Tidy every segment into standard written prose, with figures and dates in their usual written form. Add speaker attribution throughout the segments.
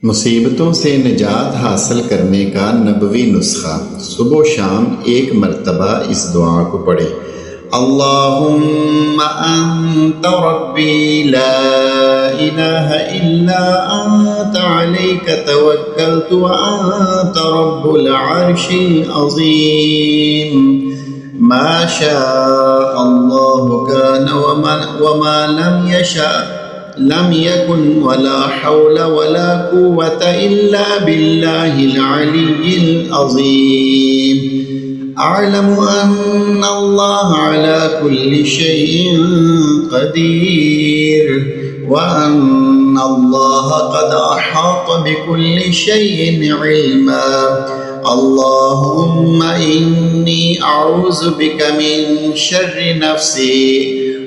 Speaker 1: मुसीबतों से निजात हासिल करने का नबवी नुस्खा। सुबह शाम एक मरतबा इस दुआ को पढ़े। अल्लाहुम्मा अंता रब्बी ला इलाहा इल्ला अंता अलैका तवक्कलतु व अंता रब्बुल अर्शिल अज़ीम। मा शाअ अल्लाहु कान व मा लम यशा लम यकुन वला हौला वला कुव्वता इल्ला बिल्लाहिल अलिय्यिल अज़ीम। अअलमु अन्नल्लाह अला कुल्लि शैइन क़दीर व अन्नल्लाह क़द अहाता बिकुल्लि शैइन इल्मा। अल्लाहुम्मा इन्नी अऊज़ु बिका मिन शर्रि नफ्सी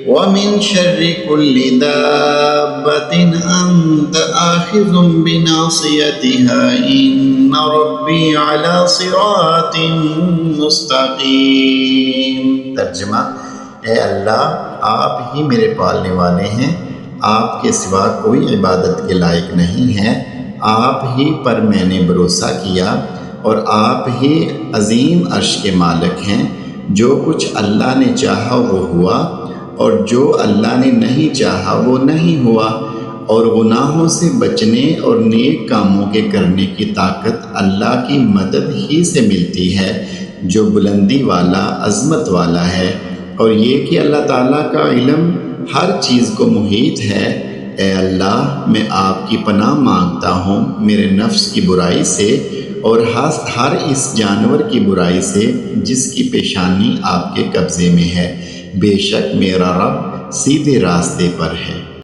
Speaker 1: वमिन शर्रि कुल्लि दाब्बतिन अंत आखिज़ुम बिनासियतिहा इन्ना रब्बी अला सिरातिन मुस्तक़ीम। तर्जुमा: ए अल्लाह, आप ही मेरे पालने वाले हैं, आपके सिवा कोई इबादत के लायक नहीं है। आप ही पर मैंने भरोसा किया और आप ही अजीम अर्श के मालिक हैं। जो कुछ अल्लाह ने चाहा वो हुआ और जो अल्लाह ने नहीं चाहा वो नहीं हुआ। और गुनाहों से बचने और नेक कामों के करने की ताकत अल्लाह की मदद ही से मिलती है, जो बुलंदी वाला, अज़मत वाला है। और ये कि अल्लाह ताला का इल्म हर चीज़ को मुहीत है। ए अल्लाह, मैं आपकी पनाह मांगता हूँ मेरे नफ्स की बुराई से और हर इस जानवर की बुराई से जिसकी पेशानी आपके कब्ज़े में है। बेशक मेरा रब सीधे रास्ते पर है।